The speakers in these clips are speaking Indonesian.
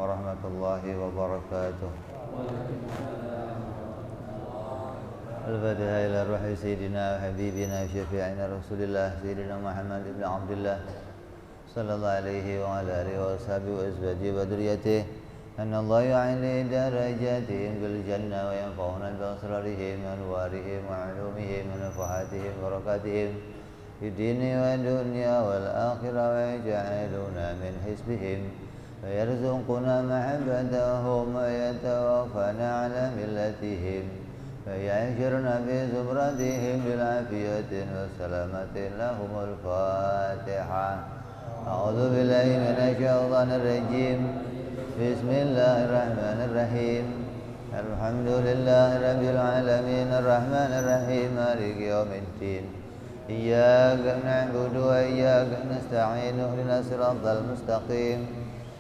warahmatullahi wabarakatuh. Al-Fatihah ila ruhi Sayyidina Habibina Syafi'ina Rasulillah Sayyidina Muhammad ibn Abdullah sallallahu alaihi wa ala alihi wa sahbihi wa azwajihi wa dhurriyyatihi anna Allah ya'li darajatihim bil jannah wa yanfa'una bi asrarihim wa anwarihim wa ulumihim wa nafahatihim wa barakatihim fi dini wa dunya wal akhirah wa yaj'aluna min hisbihim wa yarzuquna mahabbatahum wa yatawaffana ala millatihim wa ya'shuruna fi zumratihim bil afiyatin wa salamatin lahumul fatihah. A'udzu billahi minasy syaithanir rajim. Bismillahirrahmanirrahim. Alhamdulillahi rabbil alamin arrahmanir rahim maliki yaumiddin. Iyyaka na'budu wa iyyaka nasta'in ihdinas siratal mustaqim.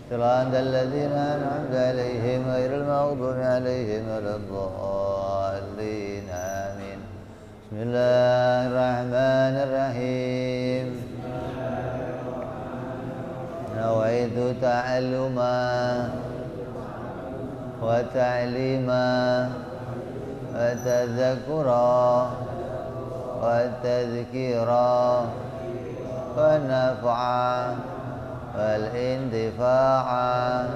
Siratal ladzina an'amta 'alaihim ghairil maghdubi 'alaihim waladdallin. Amin. Bismillahirrahmanirrahim. Nawaitu ta'alluma wa ta'lima wa tadhakkura wa tadhkira wa naf'a wal intifa'a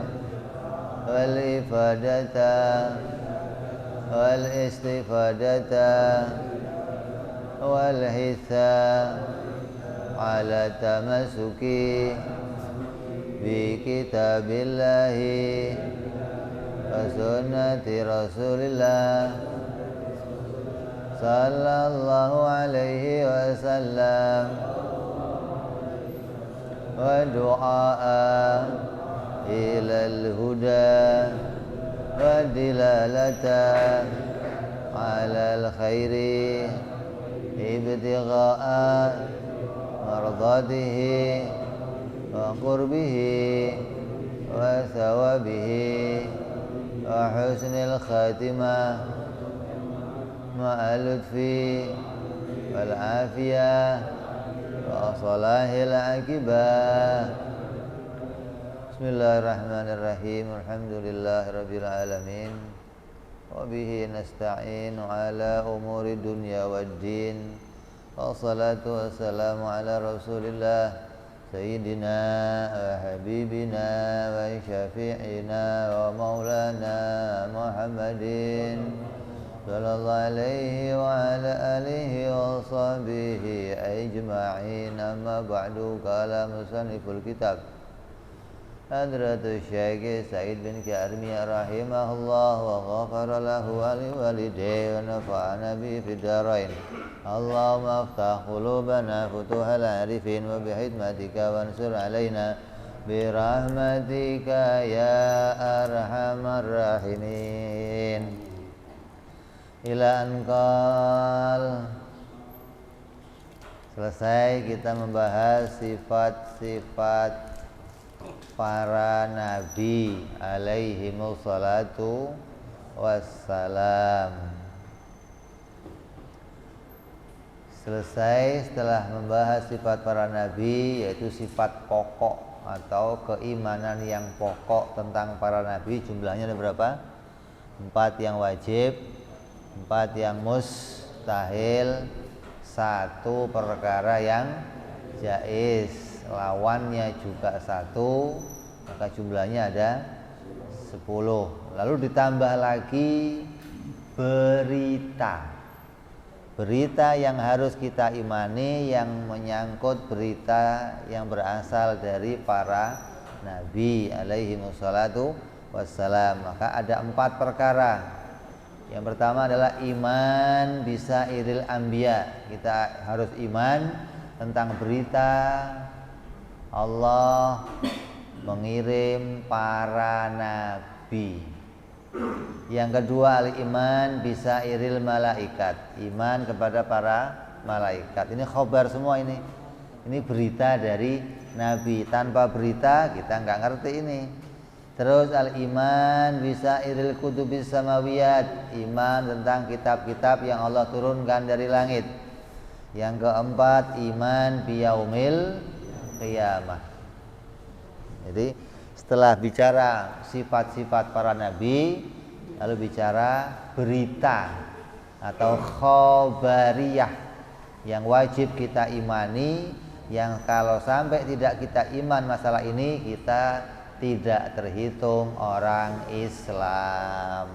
wal ifadata wal istifadata wal hitha ala tamasuki bi kitabillahi wa sunnati rasulillah sallallahu alaihi wasallam wa du'a ilal huda wa dilalata ala al khairi ibtigha'a mardatihi wa qurbihi wa thawabihi wa husnil khatimah ma'al lutfi wal afiyah wa salahil aqibah. Bismillahirrahmanirrahim. Alhamdulillahirabbil alamin wa bihi nasta'inu ala umuri dunya waddin. Wassalatu wassalamu ala Rasulillah Sayyidina wa Habibina wa Syafi'ina wa Maulana Muhammadin sallallahu alaihi wa ala alihi wa sahbihi ajma'in. Amma ba'du. Qala musanniful kitab Hadratus Syekh Sa'id bin Armiyah rahimahullah wa ghafara lahu wa liwalidayhi wa nafa'ana bi fid darain. Allahumma aftah qulubana futuhal arifin wa bihidmatika wansur alaina birahmatika ya arhamar rahimin. Ila anqal. Selesai kita membahas sifat-sifat para nabi alaihimus salatu wassalam. Selesai setelah membahas sifat para nabi, yaitu sifat pokok atau keimanan yang pokok tentang para nabi. Jumlahnya ada berapa? 4 yang wajib, 4 yang mustahil, 1 perkara yang jaiz, lawannya juga 1, maka jumlahnya ada 10. Lalu ditambah lagi berita yang harus kita imani, yang menyangkut berita yang berasal dari para nabi alaihi wassalatu wassalam. Maka ada 4 perkara. Yang pertama adalah iman bisairil anbiya. Kita harus iman tentang berita Allah mengirim para nabi. Yang kedua al-iman bisairil malaikat. Iman kepada para malaikat. Ini khobar semua ini. Ini berita dari nabi. Tanpa berita kita nggak ngerti ini. Terus al-iman bisairil kutubis samawiyat. Iman tentang kitab-kitab yang Allah turunkan dari langit. Yang keempat iman biyaumil qiyamah. Jadi Setelah bicara sifat-sifat para nabi, lalu bicara berita atau khobariyah yang wajib kita imani, yang kalau sampai tidak kita iman masalah ini, kita tidak terhitung orang Islam.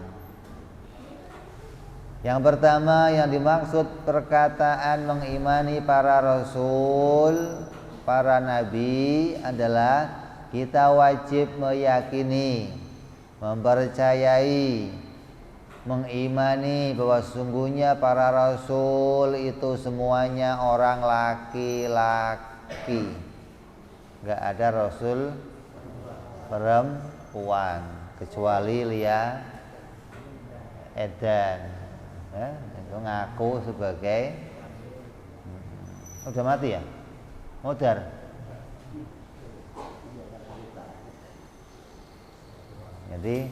Yang pertama yang dimaksud perkataan mengimani para rasul, para nabi adalah kita wajib meyakini, mempercayai, mengimani bahwa sesungguhnya para rasul itu semuanya orang laki-laki. Enggak ada rasul perempuan kecuali Lia Edan. Itu ngaku sebagai udah mati ya? Modar. Jadi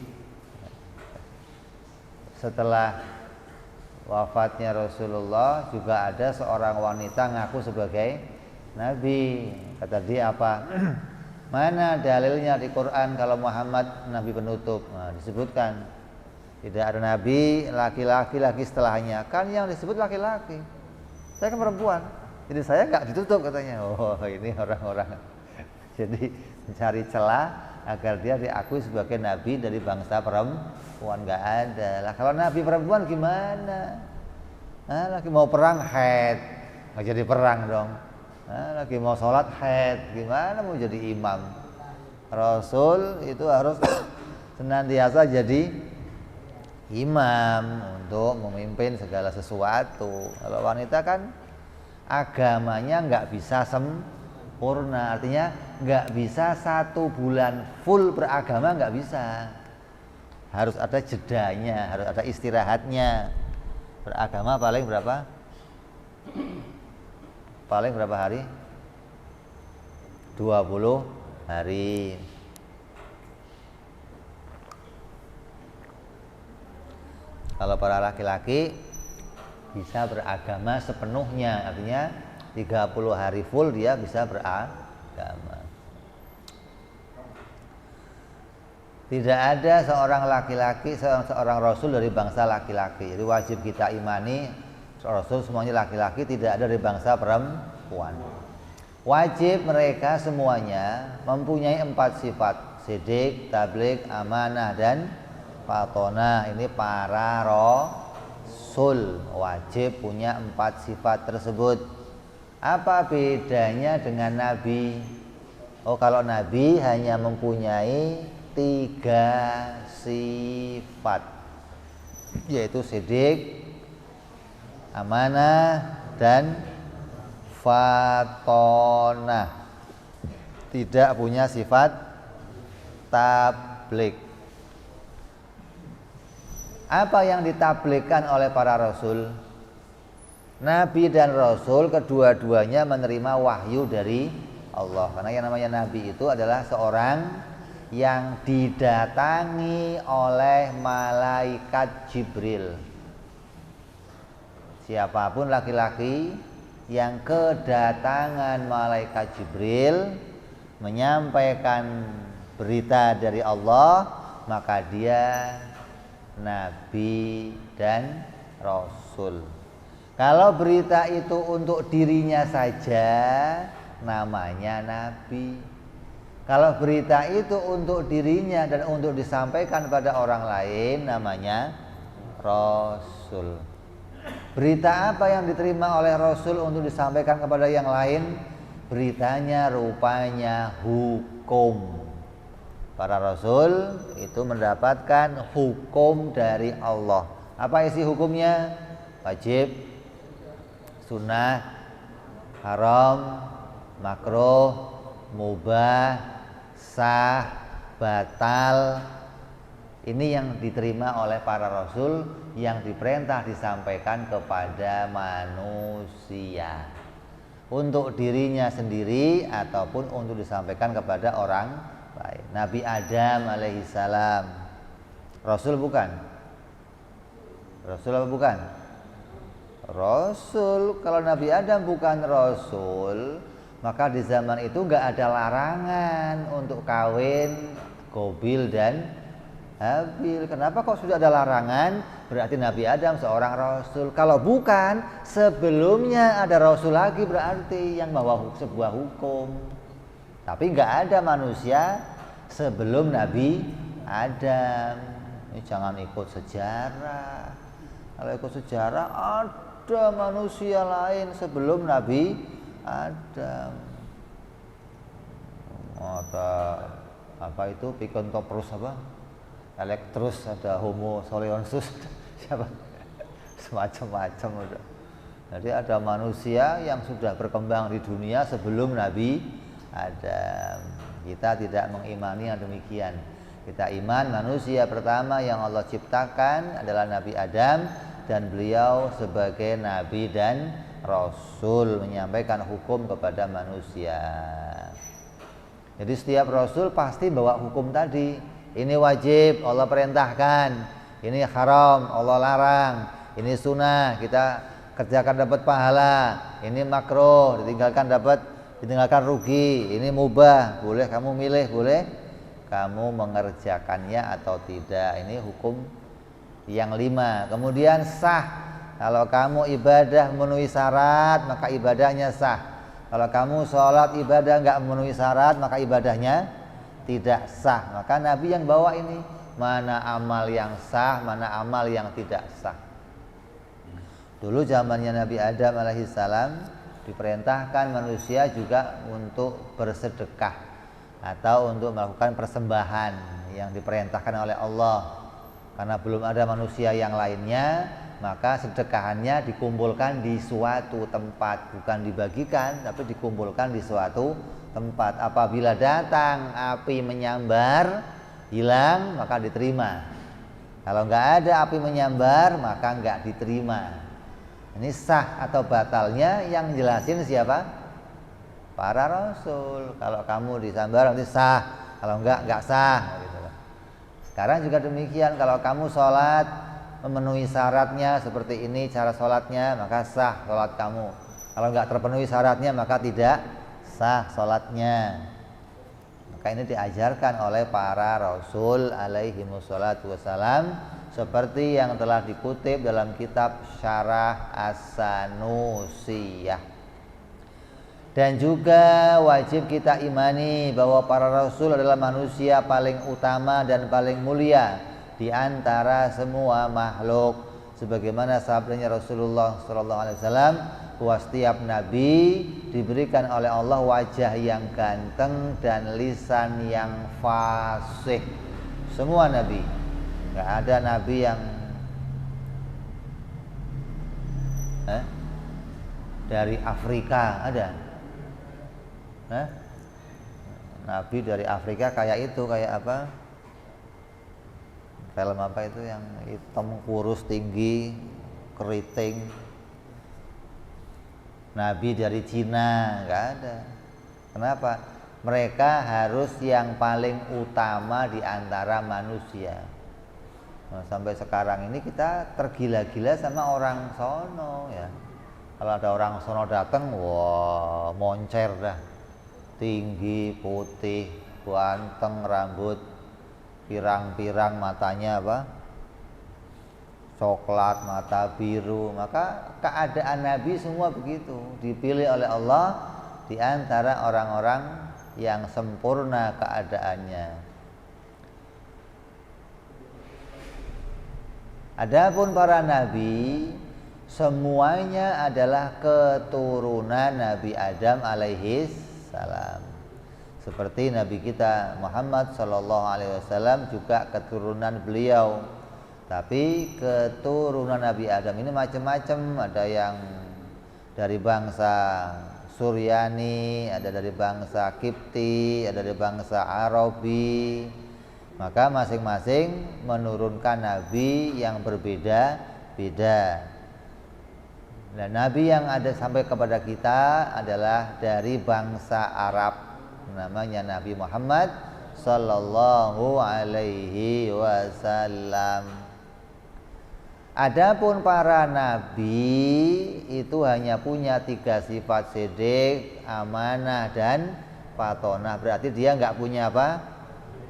setelah wafatnya Rasulullah juga ada seorang wanita ngaku sebagai nabi. Kata dia apa? Mana dalilnya di Quran kalau Muhammad nabi penutup? Nah, disebutkan tidak ada nabi laki-laki lagi setelahnya. Kan yang disebut laki-laki. Saya kan perempuan. Jadi saya nggak ditutup katanya. Oh, ini orang-orang jadi mencari celah agar dia diakui sebagai nabi dari bangsa perempuan. Nggak ada lah. Kalau nabi perempuan gimana? Lagi mau perang haid, nggak jadi perang dong. Lagi mau sholat haid, gimana mau jadi imam? Rasul itu harus senantiasa jadi imam untuk memimpin segala sesuatu. Kalau wanita kan agamanya nggak bisa sempurna, artinya nggak bisa 1 bulan full beragama, nggak bisa. Harus ada jedanya, harus ada istirahatnya. Beragama paling berapa? Paling berapa hari? 20 hari. Kalau para laki-laki bisa beragama sepenuhnya, artinya 30 hari full dia bisa beragama. Tidak ada seorang laki-laki, seorang rasul dari bangsa laki-laki. Jadi wajib kita imani rasul semuanya laki-laki, tidak ada dari bangsa perempuan. Wajib mereka semuanya mempunyai 4 sifat: sidik, tabligh, amanah, dan fatona. Ini para rasul wajib punya 4 sifat tersebut. Apa bedanya dengan nabi? Oh, kalau nabi hanya mempunyai 3 sifat, yaitu sidik, amanah, dan fatona. Tidak punya sifat tabligh. Apa yang ditabligkan oleh para rasul? Nabi dan rasul kedua-duanya menerima wahyu dari Allah. Karena yang namanya nabi itu adalah seorang yang didatangi oleh malaikat Jibril. Siapapun laki-laki yang kedatangan malaikat Jibril menyampaikan berita dari Allah, maka dia nabi dan rasul. Kalau berita itu untuk dirinya saja, namanya nabi. Kalau berita itu untuk dirinya dan untuk disampaikan pada orang lain, namanya rasul. Berita apa yang diterima oleh rasul untuk disampaikan kepada yang lain? Beritanya rupanya hukum. Para rasul itu mendapatkan hukum dari Allah. Apa isi hukumnya? Wajib, sunnah, haram, makruh, mubah, sah, batal. Ini yang diterima oleh para rasul, yang diperintah disampaikan kepada manusia untuk dirinya sendiri ataupun untuk disampaikan kepada orang lain. Nabi Adam alaihissalam rasul bukan? Rasul apa bukan? Rasul. Kalau Nabi Adam bukan rasul, maka di zaman itu nggak ada larangan untuk kawin Qabil dan Habil. Kenapa kok sudah ada larangan? Berarti Nabi Adam seorang rasul. Kalau bukan, sebelumnya ada rasul lagi berarti yang bawa sebuah hukum. Tapi nggak ada manusia sebelum Nabi Adam. Ini jangan ikut sejarah. Kalau ikut sejarah ada manusia lain sebelum Nabi Adam. Ada apa itu Picontoprus apa? Elektrus, ada Homo solionsus, siapa? Semacam-macam udah. Jadi ada manusia yang sudah berkembang di dunia sebelum Nabi Adam. Kita tidak mengimani yang demikian. Kita iman manusia pertama yang Allah ciptakan adalah Nabi Adam, dan beliau sebagai nabi dan rasul menyampaikan hukum kepada manusia. Jadi setiap rasul pasti bawa hukum tadi. Ini wajib Allah perintahkan, ini haram Allah larang, ini sunnah kita kerjakan dapat pahala, ini makruh ditinggalkan rugi, ini mubah boleh kamu milih, boleh kamu mengerjakannya atau tidak. Ini hukum yang 5. Kemudian sah, kalau kamu ibadah memenuhi syarat maka ibadahnya sah. Kalau kamu sholat ibadah nggak memenuhi syarat maka ibadahnya tidak sah. Maka Nabi yang bawa ini, mana amal yang sah, mana amal yang tidak sah. Dulu zamannya Nabi Adam alaihissalam diperintahkan manusia juga untuk bersedekah atau untuk melakukan persembahan yang diperintahkan oleh Allah. Karena belum ada manusia yang lainnya, maka sedekahannya dikumpulkan di suatu tempat, bukan dibagikan tapi dikumpulkan di suatu tempat. Apabila datang api menyambar hilang maka diterima. Kalau nggak ada api menyambar maka nggak diterima. Ini sah atau batalnya yang jelasin siapa? Para rasul. Kalau kamu disambar nanti sah, kalau nggak sah. Gitu. Sekarang juga demikian, kalau kamu sholat memenuhi syaratnya seperti ini cara sholatnya maka sah sholat kamu. Kalau nggak terpenuhi syaratnya maka tidak sah sholatnya. Maka ini diajarkan oleh para rasul alaihi wassalatu wassalam, seperti yang telah dikutip dalam kitab Syarah As-Sanusiyah. Dan juga wajib kita imani bahwa para rasul adalah manusia paling utama dan paling mulia di antara semua makhluk, sebagaimana sabdanya Rasulullah SAW bahwa setiap nabi diberikan oleh Allah wajah yang ganteng dan lisan yang fasih. Semua nabi, nggak ada nabi yang dari Afrika ada. Nabi dari Afrika kayak itu, kayak apa? Film apa itu yang hitam kurus tinggi keriting? Nabi dari Cina nggak ada. Kenapa? Mereka harus yang paling utama di antara manusia. Nah, sampai sekarang ini kita tergila-gila sama orang sono ya. Kalau ada orang sono datang, wah moncer dah. Tinggi, putih, ganteng, rambut pirang-pirang, matanya apa? Coklat, mata biru. Maka keadaan Nabi semua begitu, dipilih oleh Allah di antara orang-orang yang sempurna keadaannya. Adapun para nabi semuanya adalah keturunan Nabi Adam alaihis salam. Seperti Nabi kita Muhammad sallallahu alaihi wasallam juga keturunan beliau. Tapi keturunan Nabi Adam ini macam-macam, ada yang dari bangsa Suryani, ada dari bangsa Kipti, ada dari bangsa Arabi. Maka masing-masing menurunkan nabi yang berbeda-beda. Dan nabi yang ada sampai kepada kita adalah dari bangsa Arab, namanya Nabi Muhammad sallallahu alaihi wasallam. Adapun para nabi itu hanya punya 3 sifat: sidik, amanah, dan fatonah. Berarti dia nggak punya apa?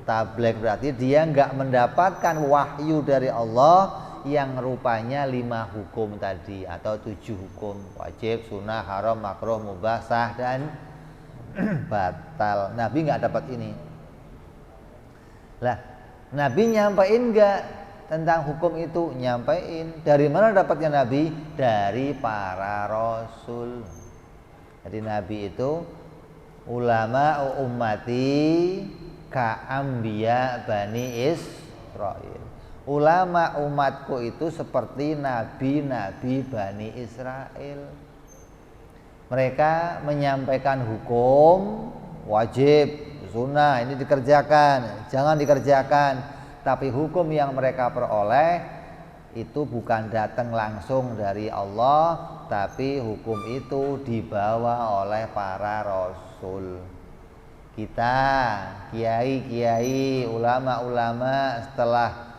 Tabligh berarti dia nggak mendapatkan wahyu dari Allah yang rupanya 5 hukum tadi atau 7 hukum, wajib, sunnah, haram, makruh, mubah, sah dan batal. Nabi nggak dapat ini. Lah, Nabi nyampain nggak tentang hukum itu? Nyampain. Dari mana dapatnya Nabi? Dari para rasul. Jadi Nabi itu ulama ummati ka'ambiya Bani Israil. Ulama umatku itu seperti nabi-nabi Bani Israel. Mereka menyampaikan hukum wajib, sunnah, ini dikerjakan, jangan dikerjakan. Tapi hukum yang mereka peroleh itu bukan datang langsung dari Allah, tapi hukum itu dibawa oleh para rasul. Kita, kiai-kiai, ulama-ulama setelah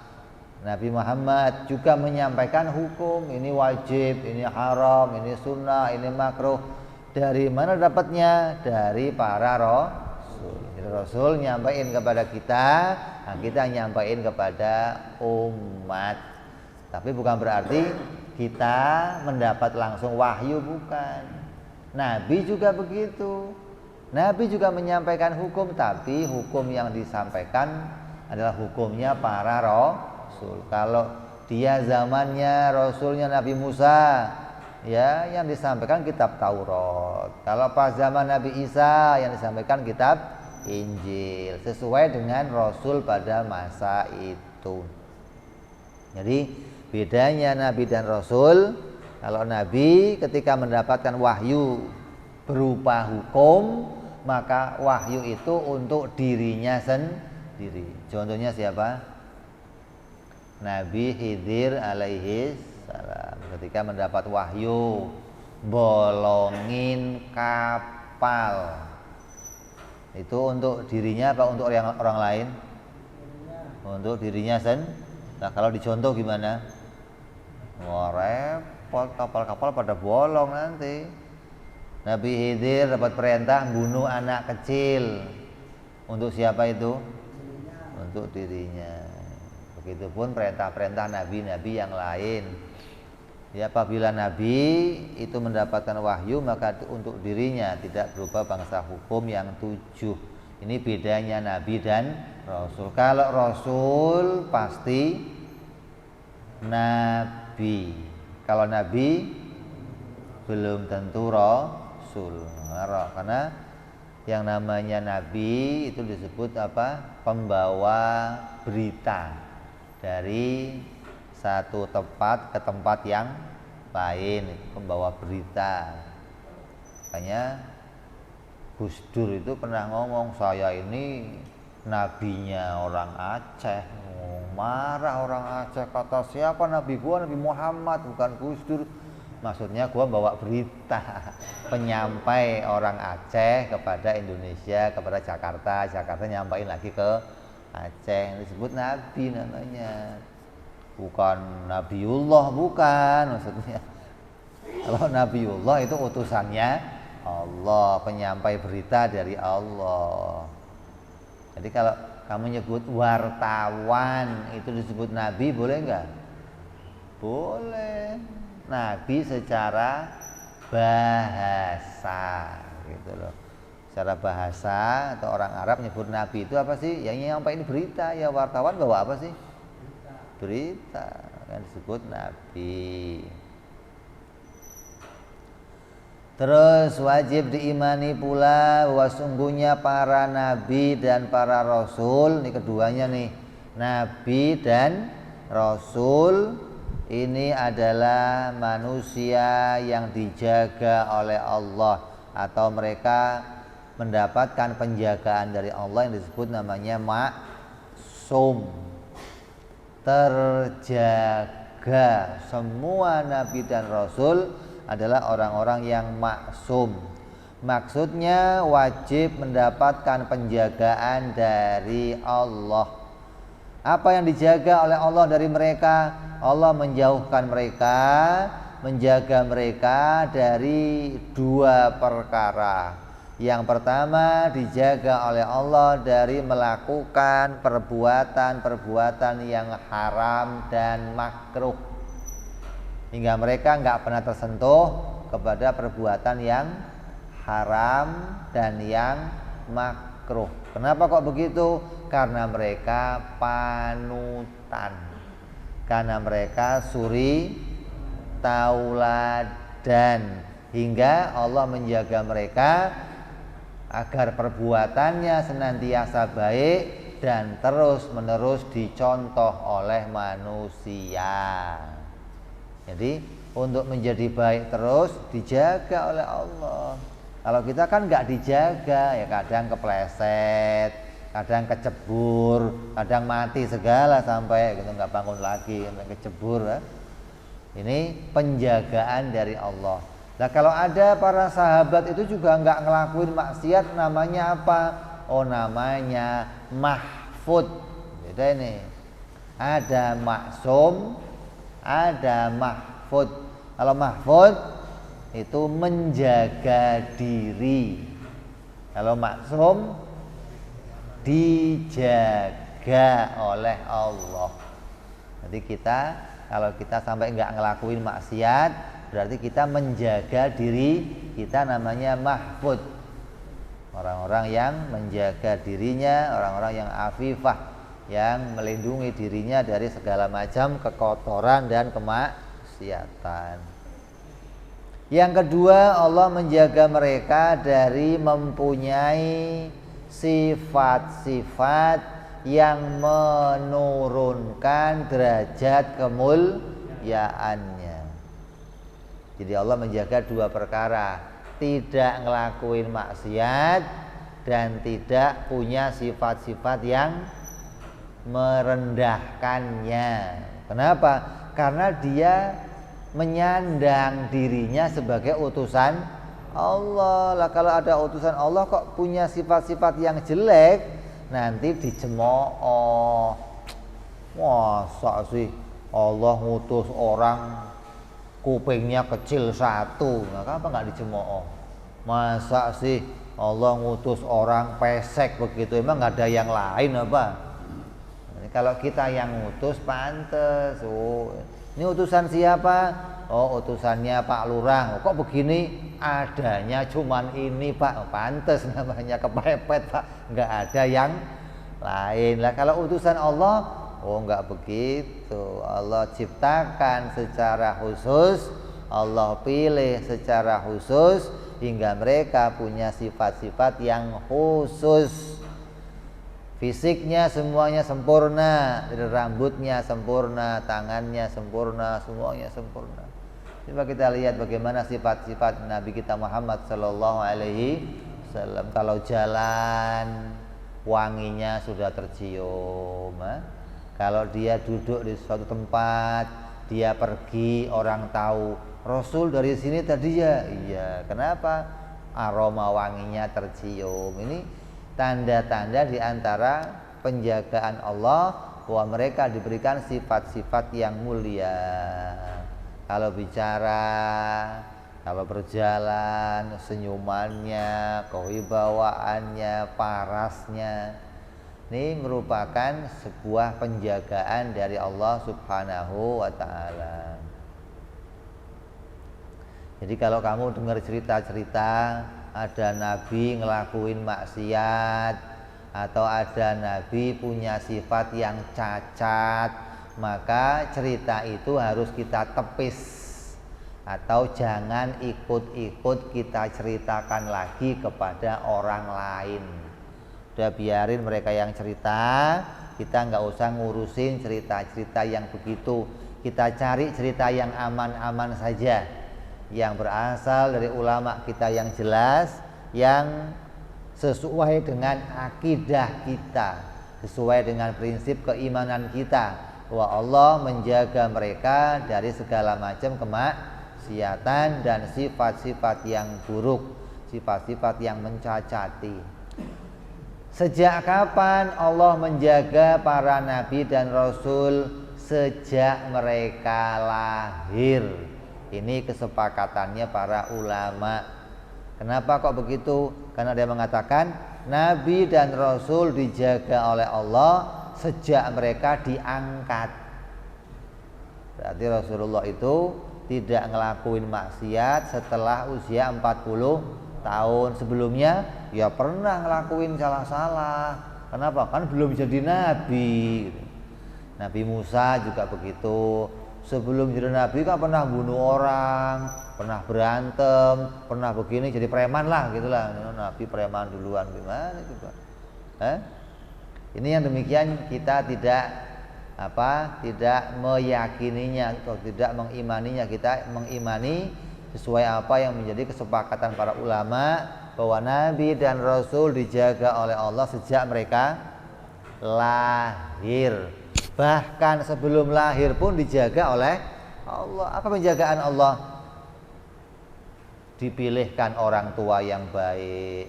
Nabi Muhammad juga menyampaikan hukum, ini wajib, ini haram, ini sunnah, ini makruh. Dari mana dapatnya? Dari para rasul. Jadi rasul nyampaikan kepada kita, nah kita nyampaikan kepada umat. Tapi bukan berarti kita mendapat langsung wahyu, bukan. Nabi juga begitu. Nabi juga menyampaikan hukum, tapi hukum yang disampaikan adalah hukumnya para rasul. Kalau dia zamannya rasulnya Nabi Musa, ya yang disampaikan kitab Taurat. Kalau pas zaman Nabi Isa, yang disampaikan kitab Injil, sesuai dengan rasul pada masa itu. Jadi bedanya Nabi dan Rasul, kalau Nabi ketika mendapatkan wahyu berupa hukum, maka wahyu itu untuk dirinya sendiri. Contohnya siapa? Nabi Khidir alaihi salam. Ketika mendapat wahyu bolongin kapal, itu untuk dirinya apa untuk orang lain? Untuk dirinya sendiri. Nah kalau dicontoh gimana? Wah repot, kapal-kapal pada bolong nanti. Nabi Khidir dapat perintah bunuh anak kecil. Untuk siapa itu? Untuk dirinya. Begitupun perintah-perintah nabi-nabi yang lain. Ya, apabila nabi itu mendapatkan wahyu, maka untuk dirinya, tidak berupa bangsa hukum yang 7. Ini bedanya nabi dan rasul. Kalau rasul pasti nabi. Kalau nabi belum tentu rasul. Karena yang namanya nabi itu disebut apa? Pembawa berita dari satu tempat ke tempat yang lain, pembawa berita. Makanya Gus Dur itu pernah ngomong, saya ini nabinya orang Aceh. Marah orang Aceh, kata siapa nabi gua? Nabi Muhammad, bukan Gus Dur. Maksudnya gua bawa berita, penyampai orang Aceh kepada Indonesia, kepada Jakarta. Jakarta nyampain lagi ke Aceh. Disebut nabi namanya. Bukan Nabiullah, bukan maksudnya. Kalau Nabiullah itu utusannya Allah, penyampai berita dari Allah. Jadi kalau kamu nyebut wartawan itu disebut nabi, boleh enggak? Boleh. Nabi secara bahasa gitu loh. Secara bahasa atau orang Arab nyebut nabi itu apa sih? Yang nyampein berita. Ya wartawan bawa apa sih? Berita. Kan disebut nabi. Terus wajib diimani pula bahwa sungguhnya para nabi dan para rasul, ini keduanya nih, nabi dan rasul ini adalah manusia yang dijaga oleh Allah, atau mereka mendapatkan penjagaan dari Allah yang disebut namanya maksum, terjaga. Semua nabi dan rasul adalah orang-orang yang maksum. Maksudnya wajib mendapatkan penjagaan dari Allah. Apa yang dijaga oleh Allah dari mereka? Allah menjauhkan mereka, menjaga mereka dari 2 perkara. Yang pertama, dijaga oleh Allah dari melakukan perbuatan-perbuatan yang haram dan makruh, hingga mereka nggak pernah tersentuh kepada perbuatan yang haram dan yang makruh. Kenapa kok begitu? Karena mereka panutan, karena mereka suri tauladan, hingga Allah menjaga mereka agar perbuatannya senantiasa baik dan terus-menerus dicontoh oleh manusia. Jadi untuk menjadi baik terus dijaga oleh Allah. Kalau kita kan nggak dijaga, ya kadang kepleset, kadang kecebur, kadang mati segala sampai gitu nggak bangun lagi, sampai kecebur. Ya. Ini penjagaan dari Allah. Nah kalau ada para sahabat itu juga nggak ngelakuin maksiat, namanya apa? Oh namanya mahfud. Beda ini. Ada maksum, ada mahfud. Kalau mahfud itu menjaga diri. Kalau maksum dijaga oleh Allah. Jadi kalau kita sampai nggak ngelakuin maksiat, berarti kita menjaga diri kita, namanya mahfud. Orang-orang yang menjaga dirinya, orang-orang yang afifah, yang melindungi dirinya dari segala macam kekotoran dan kemaksiatan. Yang kedua, Allah menjaga mereka dari mempunyai sifat-sifat yang menurunkan derajat kemuliaannya. Jadi Allah menjaga dua perkara, tidak ngelakuin maksiat dan tidak punya sifat-sifat yang merendahkannya. Kenapa? Karena dia menyandang dirinya sebagai utusan Allah. Lah kalau ada utusan Allah kok punya sifat-sifat yang jelek, nanti dicemooh. Masa sih Allah ngutus orang kupingnya kecil satu, kenapa nggak dicemooh? Masa sih Allah ngutus orang pesek begitu, emang nggak ada yang lain apa? Jadi, kalau kita yang ngutus pantes. Oh, ini utusan siapa? Oh utusannya Pak Lurah. Kok begini? Adanya cuman ini Pak. Pantes namanya kepepet Pak, nggak ada yang lain. Lah kalau utusan Allah, oh enggak begitu. Allah ciptakan secara khusus, Allah pilih secara khusus, hingga mereka punya sifat-sifat yang khusus. Fisiknya semuanya sempurna, rambutnya sempurna, tangannya sempurna, semuanya sempurna. Coba kita lihat bagaimana sifat-sifat Nabi kita Muhammad sallallahu alaihi wasallam. Kalau jalan, wanginya sudah tercium. Kalau dia duduk di suatu tempat, dia pergi, orang tahu Rasul dari sini tadi ya. Iya, kenapa? Aroma wanginya tercium. Ini tanda-tanda di antara penjagaan Allah bahwa mereka diberikan sifat-sifat yang mulia. Kalau bicara, kalau berjalan, senyumannya, kewibawaannya, parasnya, ini merupakan sebuah penjagaan dari Allah Subhanahu wa ta'ala. Jadi kalau kamu dengar cerita-cerita ada nabi ngelakuin maksiat, atau ada nabi punya sifat yang cacat, maka cerita itu harus kita tepis, atau jangan ikut-ikut kita ceritakan lagi kepada orang lain. Udah biarin mereka yang cerita, kita nggak usah ngurusin cerita-cerita yang begitu. Kita cari cerita yang aman-aman saja, yang berasal dari ulama kita yang jelas, yang sesuai dengan akidah kita, sesuai dengan prinsip keimanan kita, bahwa Allah menjaga mereka dari segala macam kemaksiatan dan sifat-sifat yang buruk, sifat-sifat yang mencacati. Sejak kapan Allah menjaga para nabi dan rasul? Sejak mereka lahir. Ini kesepakatannya para ulama. Kenapa kok begitu? Karena ada yang mengatakan Nabi dan Rasul dijaga oleh Allah sejak mereka diangkat. Berarti Rasulullah itu tidak ngelakuin maksiat setelah usia 40 tahun. Sebelumnya ya pernah ngelakuin salah-salah. Kenapa? Kan belum jadi nabi. Nabi Musa juga begitu. Sebelum jadi nabi kan pernah bunuh orang, pernah berantem, pernah begini jadi preman lah gitulah. Nabi preman duluan gimana gitu. Ini yang demikian kita tidak meyakininya atau tidak mengimaninya. Kita mengimani sesuai apa yang menjadi kesepakatan para ulama bahwa Nabi dan Rasul dijaga oleh Allah sejak mereka lahir. Bahkan sebelum lahir pun dijaga oleh Allah. Apa penjagaan Allah? Dipilihkan orang tua yang baik,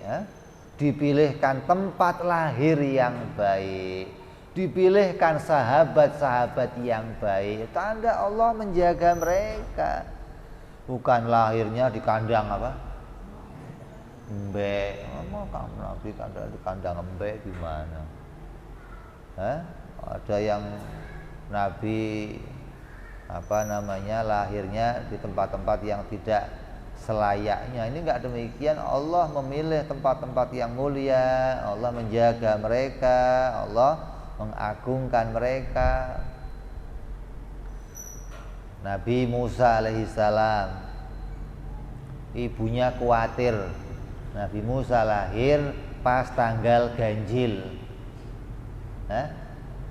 dipilihkan tempat lahir yang baik, dipilihkan sahabat-sahabat yang baik. Tanda Allah menjaga mereka. Bukan lahirnya di kandang embek. Kamu Nabi di kandang embek gimana? Ada yang Nabi lahirnya di tempat-tempat yang tidak selayaknya. Ini enggak demikian. Allah memilih tempat-tempat yang mulia. Allah menjaga mereka. Allah mengagungkan mereka. Nabi Musa alaihissalam, ibunya khawatir Nabi Musa lahir pas tanggal ganjil.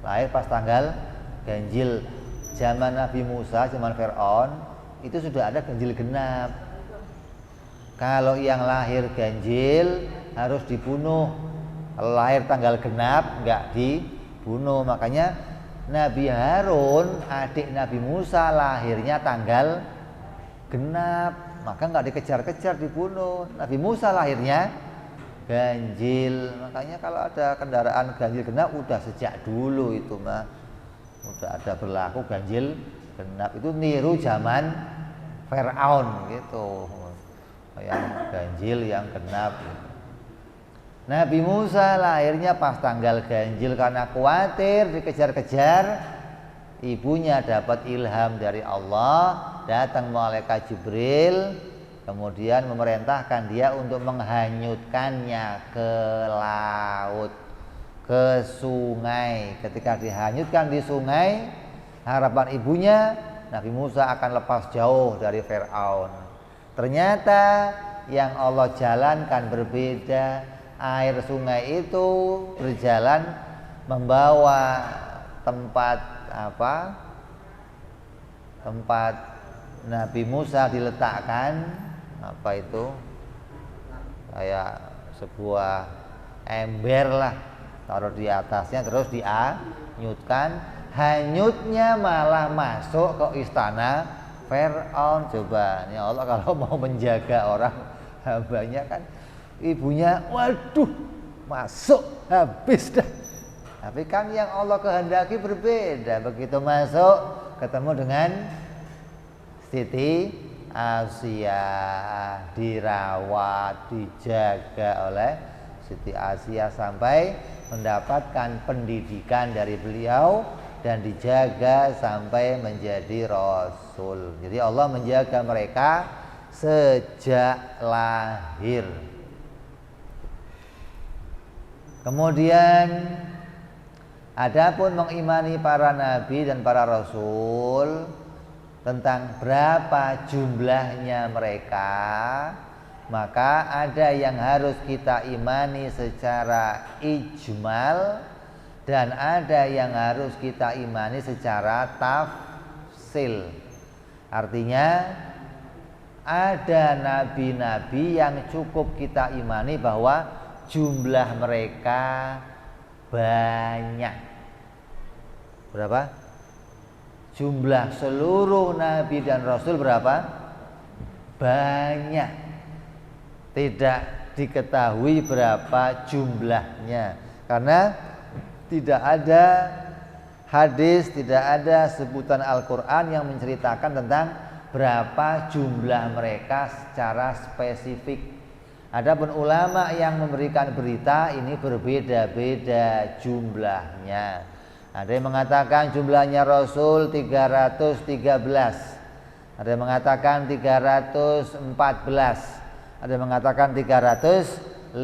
Lahir pas tanggal ganjil. Zaman Nabi Musa, zaman Fir'aun itu sudah ada ganjil genap. Kalau yang lahir ganjil harus dibunuh. Kalau lahir tanggal genap enggak dibunuh. Makanya Nabi Harun, adik Nabi Musa, lahirnya tanggal genap, maka enggak dikejar-kejar dibunuh. Nabi Musa lahirnya ganjil. Makanya kalau ada kendaraan ganjil genap udah sejak dulu itu udah ada berlaku ganjil genap. Itu niru zaman Fir'aun gitu, yang ganjil yang genap gitu. Nabi Musa lahirnya pas tanggal ganjil karena khawatir dikejar-kejar. Ibunya dapat ilham dari Allah, datang malaikat Jibril, kemudian memerintahkan dia untuk menghanyutkannya ke laut, ke sungai. Ketika dihanyutkan di sungai, harapan ibunya Nabi Musa akan lepas jauh dari Fir'aun. Ternyata yang Allah jalankan berbeda. Air sungai itu berjalan membawa tempat Nabi Musa diletakkan kayak sebuah ember lah, taruh di atasnya terus dihanyutkan. Hanyutnya malah masuk ke istana Fir'aun. Coba ini Allah kalau mau menjaga orang hambanya kan, ibunya waduh masuk habis dah. Tapi kan yang Allah kehendaki berbeda. Begitu masuk ketemu dengan Siti Asiyah, dirawat, dijaga oleh Siti Asiyah sampai mendapatkan pendidikan dari beliau dan dijaga sampai menjadi Rasul. Jadi Allah menjaga mereka sejak lahir. Kemudian adapun mengimani para nabi dan para rasul tentang berapa jumlahnya mereka, maka ada yang harus kita imani secara ijmal dan ada yang harus kita imani secara tafsil. Artinya ada nabi-nabi yang cukup kita imani bahwa jumlah mereka banyak. Berapa? Jumlah seluruh nabi dan rasul berapa? Banyak. Tidak diketahui berapa jumlahnya, karena tidak ada hadis, tidak ada sebutan Al-Quran yang menceritakan tentang berapa jumlah mereka secara spesifik. Adapun ulama yang memberikan berita ini berbeda-beda jumlahnya. Ada yang mengatakan jumlahnya Rasul 313. Ada yang mengatakan 314. Ada yang mengatakan 315.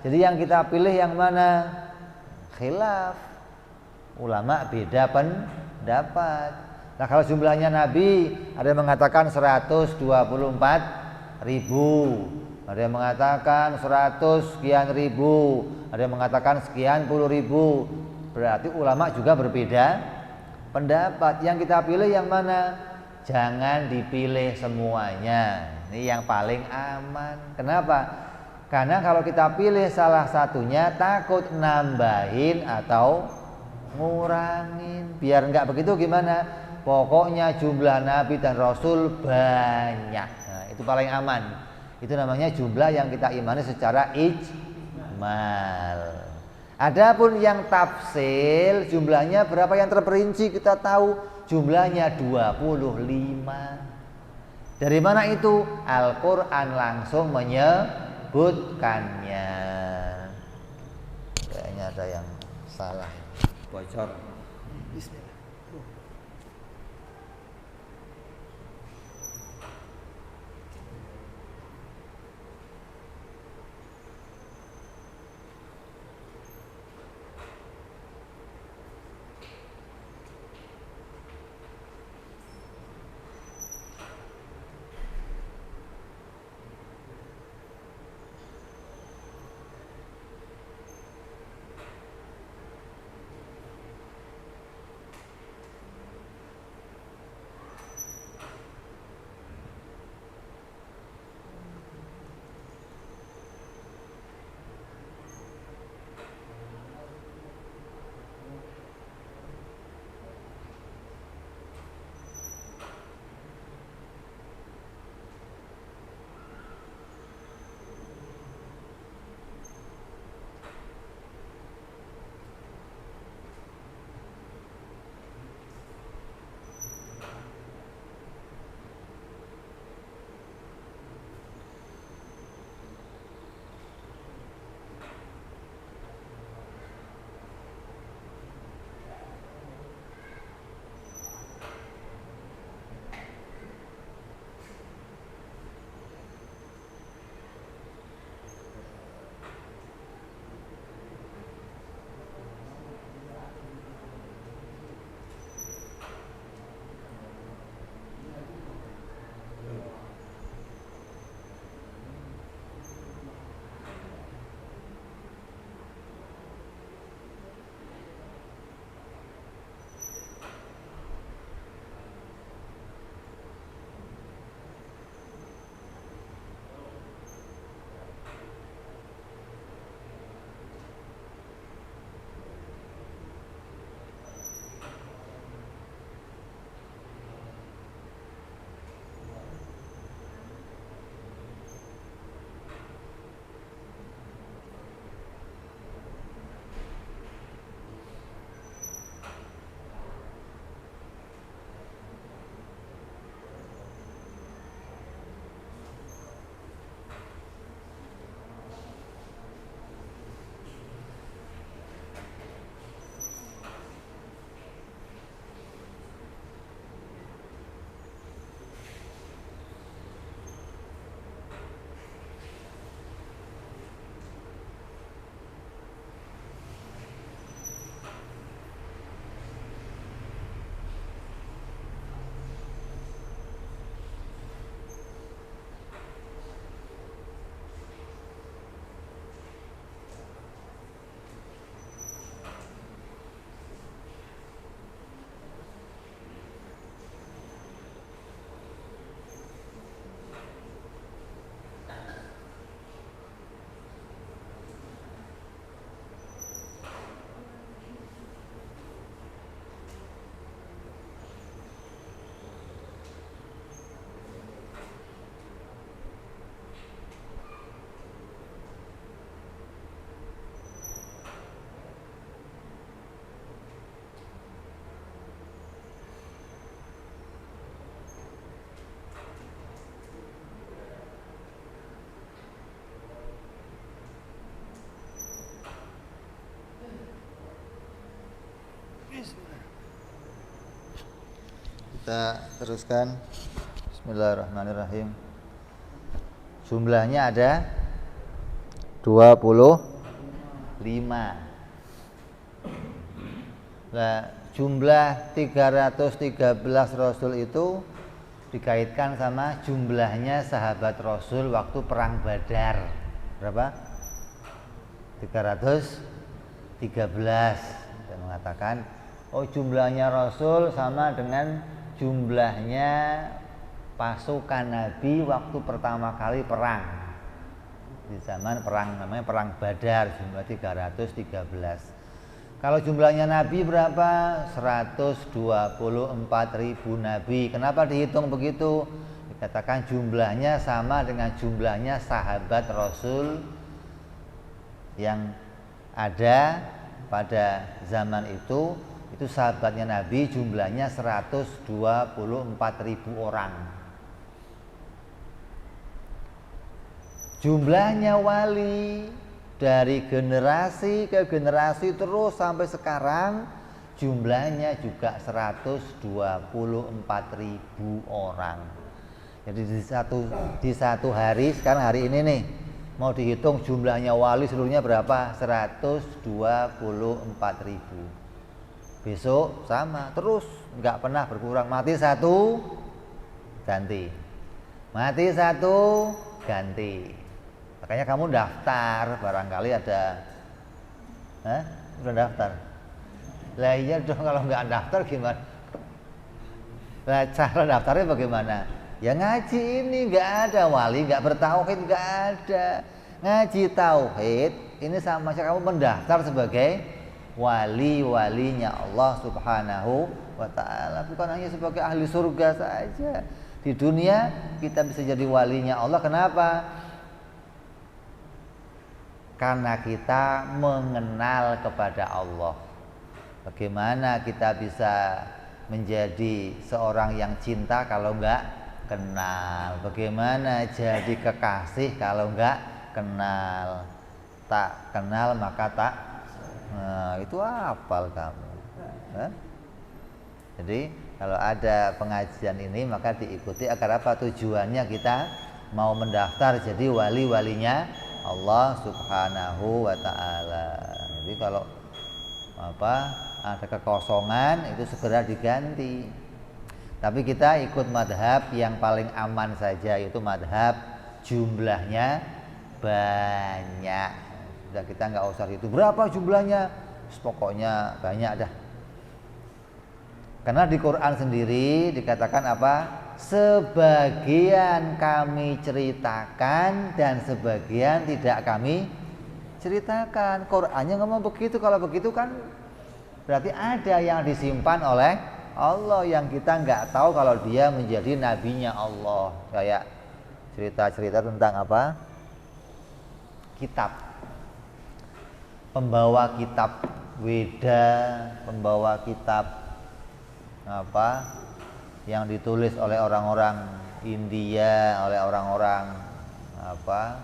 Jadi yang kita pilih yang mana? Khilaf. Ulama beda pendapat. Nah, kalau jumlahnya Nabi, ada yang mengatakan 124.000, ada yang mengatakan 100 sekian ribu, ada yang mengatakan sekian puluh ribu. Berarti ulama juga berbeda pendapat. Yang kita pilih yang mana? Jangan dipilih semuanya. Ini yang paling aman. Kenapa? Karena kalau kita pilih salah satunya takut nambahin atau ngurangin. Biar enggak begitu gimana? Pokoknya jumlah Nabi dan Rasul banyak. Nah, itu paling aman. Itu namanya jumlah yang kita imani secara ijmal. Adapun yang tafsil jumlahnya berapa yang terperinci kita tahu jumlahnya 25. Dari mana itu? Al-Quran langsung menyebutkannya. Kayaknya ada yang salah. Bocor. Bismillah. Kita teruskan. Bismillahirrahmanirrahim. Jumlahnya ada 25. Nah, jumlah 313 Rasul itu dikaitkan sama jumlahnya sahabat Rasul waktu perang Badar. Berapa? 313. Dan mengatakan, oh jumlahnya Rasul sama dengan jumlahnya pasukan Nabi waktu pertama kali perang. Di zaman perang namanya perang Badar, jumlah 313. Kalau jumlahnya Nabi berapa? 124.000 Nabi. Kenapa dihitung begitu? Dikatakan jumlahnya sama dengan jumlahnya sahabat Rasul yang ada pada zaman itu sahabatnya Nabi jumlahnya 124.000 orang. Jumlahnya wali dari generasi ke generasi terus sampai sekarang jumlahnya juga 124.000 orang. Jadi di satu hari, sekarang hari ini nih, mau dihitung jumlahnya wali seluruhnya berapa? 124.000. Besok sama terus, nggak pernah berkurang. Mati satu ganti, mati satu ganti. Makanya kamu daftar, barangkali ada, udah daftar? Lah iya dong, kalau nggak daftar gimana? Lah cara daftarnya bagaimana? Ya ngaji ini, nggak ada wali, nggak bertauhid, nggak ada. Ngaji tauhid ini sama saja kamu mendaftar sebagai wali-walinya Allah Subhanahu wa ta'ala, bukan hanya sebagai ahli surga saja. Di dunia kita bisa jadi walinya Allah. Kenapa? Karena kita mengenal kepada Allah. Bagaimana kita bisa menjadi seorang yang cinta kalau enggak kenal? Bagaimana jadi kekasih kalau enggak kenal? Tak kenal maka tak. Nah, itu hafal kamu. Jadi kalau ada pengajian ini maka diikuti agar apa? Tujuannya kita mau mendaftar jadi wali-walinya Allah Subhanahu wa ta'ala. Jadi kalau ada kekosongan itu segera diganti. Tapi kita ikut madhab yang paling aman saja, yaitu madhab jumlahnya banyak. Sudah, kita nggak usah itu berapa jumlahnya, pokoknya banyak dah. Karena di Quran sendiri dikatakan apa? Sebagian kami ceritakan dan sebagian tidak kami ceritakan. Qurannya ngomong begitu. Kalau begitu kan berarti ada yang disimpan oleh Allah yang kita nggak tahu kalau dia menjadi nabinya Allah. Kayak cerita-cerita tentang apa? Kitab. Pembawa kitab Weda, pembawa kitab apa yang ditulis oleh orang-orang India, oleh orang-orang apa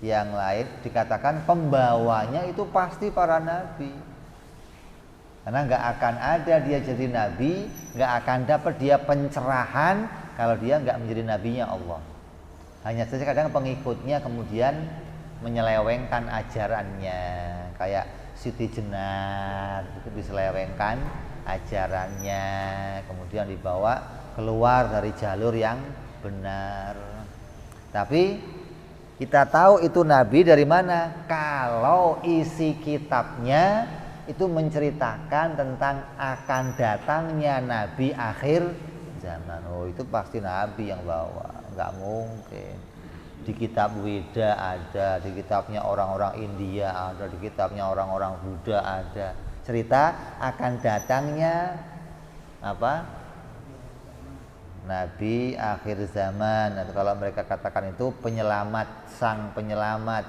yang lain, dikatakan pembawanya itu pasti para nabi. Karena nggak akan ada dia jadi nabi, nggak akan dapat dia pencerahan kalau dia nggak menjadi nabinya Allah. Hanya saja kadang pengikutnya kemudian menyelewengkan ajarannya, kayak Siti Jenar itu diselewengkan ajarannya, kemudian dibawa keluar dari jalur yang benar. Tapi kita tahu itu nabi dari mana? Kalau isi kitabnya itu menceritakan tentang akan datangnya nabi akhir zaman. Oh, itu pasti nabi yang bawa, nggak mungkin. Di kitab Weda ada, di kitabnya orang-orang India ada, di kitabnya orang-orang Buddha ada. Cerita akan datangnya apa? Nabi akhir zaman. Atau kalau mereka katakan itu penyelamat, sang penyelamat.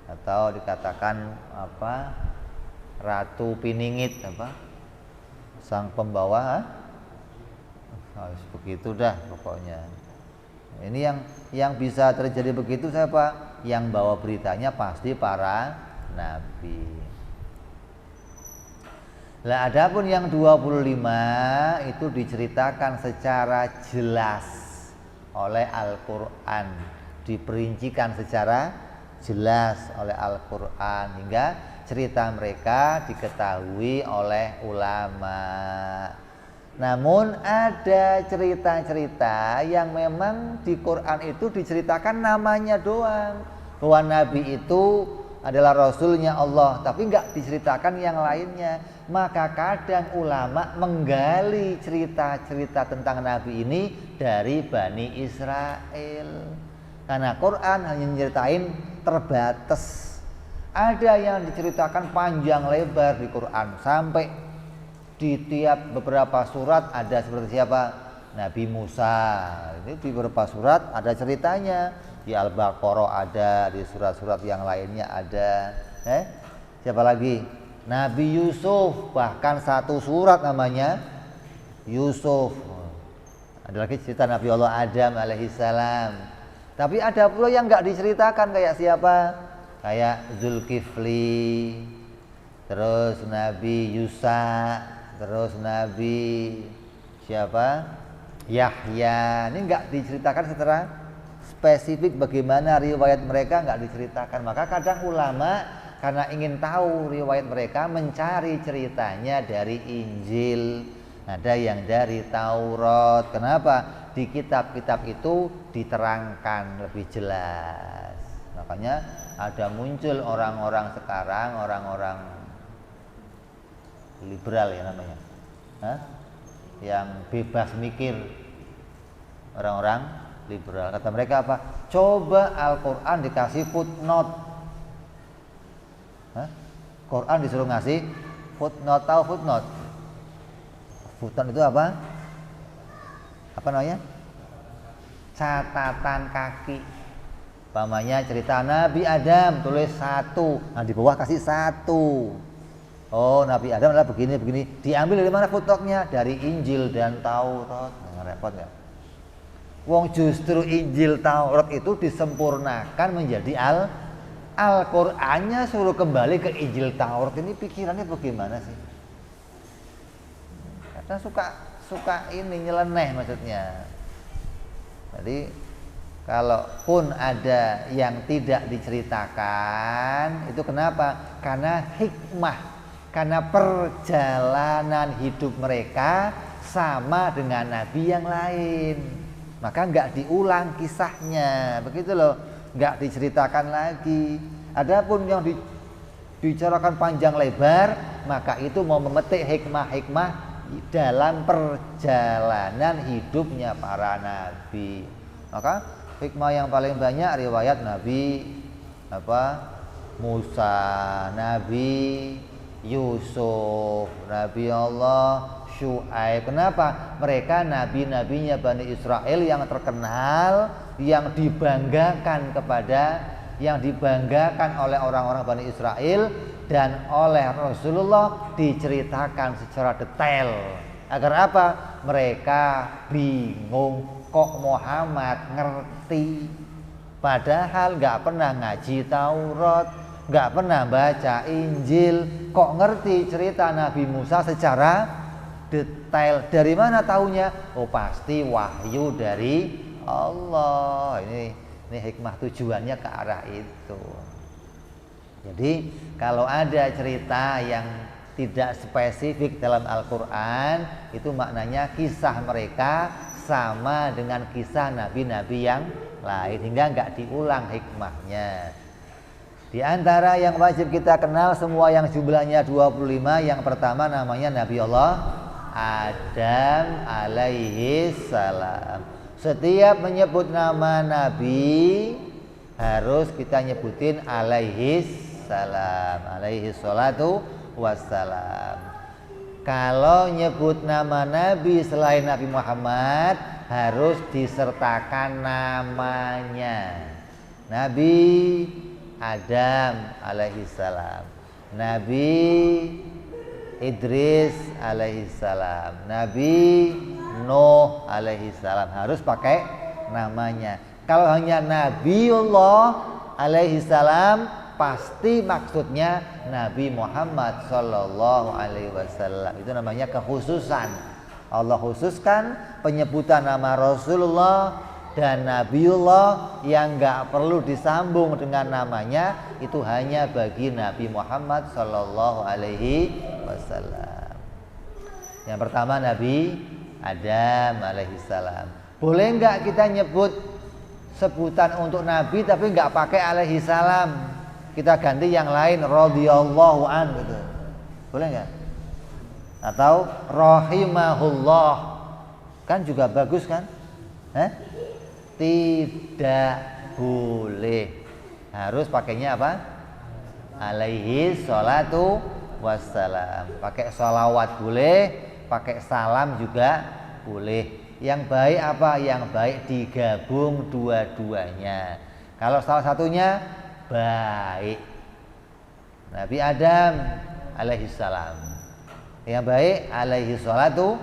Atau dikatakan apa? Ratu Piningit apa? Sang pembawa. Harus begitu dah pokoknya. Ini yang bisa terjadi begitu siapa? Yang bawa beritanya pasti para nabi. Lah adapun yang 25 itu diceritakan secara jelas oleh Al-Qur'an, diperincikan secara jelas oleh Al-Qur'an hingga cerita mereka diketahui oleh ulama. Namun ada cerita-cerita yang memang di Quran itu diceritakan namanya doang, bahwa Nabi itu adalah Rasulnya Allah, tapi nggak diceritakan yang lainnya. Maka kadang ulama menggali cerita-cerita tentang Nabi ini dari Bani Israel, karena Quran hanya nyeritain terbatas. Ada yang diceritakan panjang lebar di Quran, sampai di tiap beberapa surat ada seperti siapa? Nabi Musa. Ini di beberapa surat ada ceritanya. Di Al-Baqarah ada, di surat-surat yang lainnya ada. Siapa lagi? Nabi Yusuf, bahkan satu surat namanya Yusuf. Ada lagi cerita Nabi Allah Adam alaihissalam. Tapi ada pula yang nggak diceritakan, kayak siapa? Kayak Zulkifli, terus Nabi Yusa, terus Nabi siapa? Yahya. Ini nggak diceritakan secara spesifik bagaimana riwayat mereka, nggak diceritakan. Maka kadang ulama karena ingin tahu riwayat mereka mencari ceritanya dari Injil, ada yang dari Taurat. Kenapa? Di kitab-kitab itu diterangkan lebih jelas. Makanya ada muncul orang-orang sekarang, orang-orang liberal ya namanya, yang bebas mikir, orang-orang liberal. Kata mereka apa? Coba Al-Quran dikasih footnote. Quran disuruh ngasih footnote. Tahu footnote? Footnote itu apa? Apa namanya? Catatan kaki. Pamannya cerita Nabi Adam, tulis 1. Nah di bawah kasih 1. Oh, Nabi Adam adalah begini. Diambil dari mana footnote-nya? Dari Injil dan Taurat. Nah, repot ya. Wong justru Injil Taurat itu disempurnakan menjadi Al-Qur'annya suruh kembali ke Injil Taurat. Ini pikirannya bagaimana sih? Karena suka ini nyeleneh maksudnya. Jadi kalaupun ada yang tidak diceritakan, itu kenapa? Karena hikmah, karena perjalanan hidup mereka sama dengan nabi yang lain, maka nggak diulang kisahnya, begitu loh, nggak diceritakan lagi. Adapun yang dibicarakan panjang lebar, maka itu mau memetik hikmah-hikmah dalam perjalanan hidupnya para nabi. Maka hikmah yang paling banyak riwayat Nabi Musa, Nabi Yusuf, Nabi Allah Syuaib. Kenapa? Mereka nabi-nabinya Bani Israel yang terkenal, yang dibanggakan oleh orang-orang Bani Israel dan oleh Rasulullah diceritakan secara detail. Agar apa? Mereka bingung, kok Muhammad ngerti, padahal nggak pernah ngaji Taurat, nggak pernah baca Injil, kok ngerti cerita Nabi Musa secara detail. Dari mana taunya? Oh pasti wahyu dari Allah. Ini hikmah, tujuannya ke arah itu. Jadi kalau ada cerita yang tidak spesifik dalam Al-Quran, itu maknanya kisah mereka sama dengan kisah nabi-nabi yang lain, hingga nggak diulang hikmahnya. Di antara yang wajib kita kenal semua yang jumlahnya 25, yang pertama namanya Nabi Allah Adam alaihi salam. Setiap menyebut nama Nabi harus kita nyebutin alaihi salam, alaihi salatu wassalam. Kalau nyebut nama Nabi selain Nabi Muhammad harus disertakan namanya. Nabi Adam alaihissalam, Nabi Idris alaihissalam, Nabi Nuh alaihissalam, harus pakai namanya. Kalau hanya Nabiullah alaihissalam pasti maksudnya Nabi Muhammad Sallallahu Alaihi Wasallam. Itu namanya kekhususan. Allah khususkan penyebutan nama Rasulullah dan Nabiullah yang nggak perlu disambung dengan namanya, itu hanya bagi Nabi Muhammad Sallallahu Alaihi Wasallam. Yang pertama Nabi Adam alaihissalam. Boleh nggak kita nyebut sebutan untuk Nabi tapi nggak pakai alaihissalam? Kita ganti yang lain, radhiyallahu an gitu. Boleh nggak? Atau rahimahullah, kan juga bagus kan? Tidak boleh. Harus pakainya apa? Alaihi sholatu wassalam. Pakai sholawat boleh, pakai salam juga boleh. Yang baik apa? Yang baik digabung dua-duanya. Kalau salah satunya baik, Nabi Adam alaihi salam. Yang baik alaihi salatu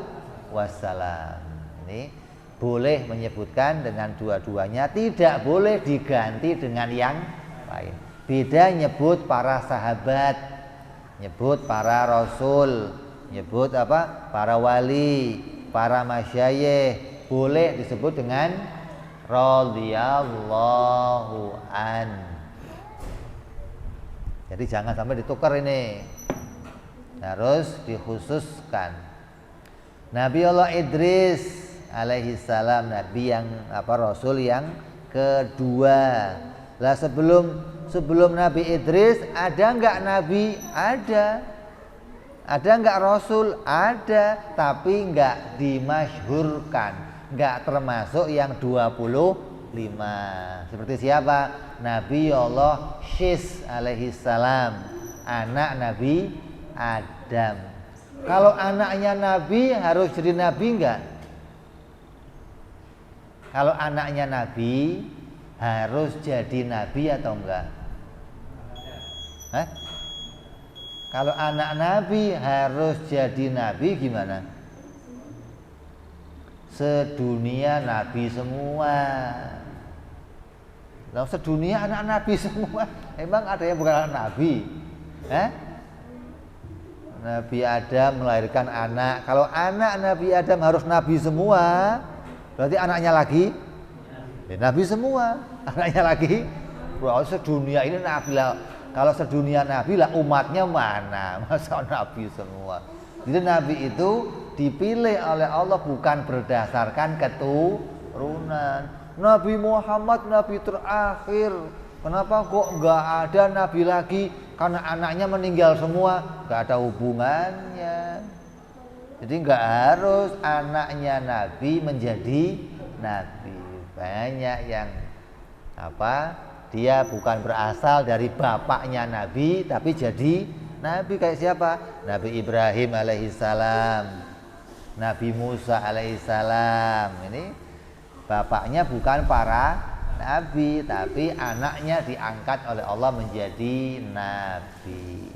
wassalam. Ini boleh menyebutkan dengan dua-duanya, tidak boleh diganti dengan yang lain. Beda nyebut para sahabat, nyebut para rasul, nyebut apa? Para wali, para masyayikh, boleh disebut dengan radhiyallahu an. Jadi jangan sampai ditukar ini. Harus dikhususkan. Nabi Allah Idris alaihi salam, nabi yang rasul yang kedua. Lah sebelum Nabi Idris ada enggak nabi? Ada. Ada enggak rasul? Ada, tapi enggak dimasyhurkan, enggak termasuk yang 25. Seperti siapa? Nabi Allah Syis alaihi salam, anak Nabi Adam. Kalau anaknya Nabi harus jadi Nabi enggak? Kalau anaknya Nabi harus jadi Nabi atau enggak? Kalau anak Nabi harus jadi Nabi gimana? Sedunia Nabi semua. Lah sedunia anak Nabi semua. Emang ada yang bukan anak Nabi? Nabi Adam melahirkan anak. Kalau anak Nabi Adam harus Nabi semua, berarti anaknya lagi Nabi semua. Anaknya lagi, bro, sedunia ini Nabi lah. Kalau sedunia Nabi lah, umatnya mana? Masa Nabi semua. Jadi Nabi itu dipilih oleh Allah bukan berdasarkan keturunan. Nabi Muhammad Nabi terakhir. Kenapa kok nggak ada Nabi lagi? Karena anaknya meninggal semua, nggak ada hubungannya. Jadi nggak harus anaknya Nabi menjadi Nabi. Banyak yang dia bukan berasal dari bapaknya Nabi, tapi jadi Nabi. Kayak siapa? Nabi Ibrahim alaihissalam, Nabi Musa alaihissalam. Ini bapaknya bukan para Nabi, tapi anaknya diangkat oleh Allah menjadi Nabi.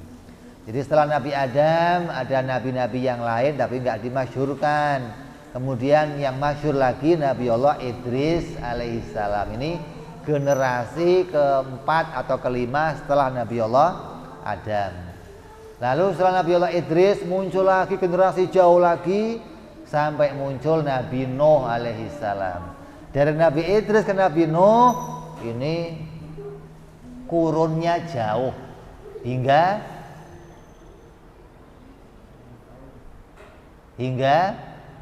Jadi setelah Nabi Adam ada nabi-nabi yang lain tapi nggak dimasyhurkan. Kemudian yang masyhur lagi Nabi Allah Idris alaihissalam. Ini generasi keempat atau kelima setelah Nabi Allah Adam. Lalu setelah Nabi Allah Idris muncul lagi generasi jauh lagi sampai muncul Nabi Nuh alaihissalam. Dari Nabi Idris ke Nabi Nuh ini kurunnya jauh hingga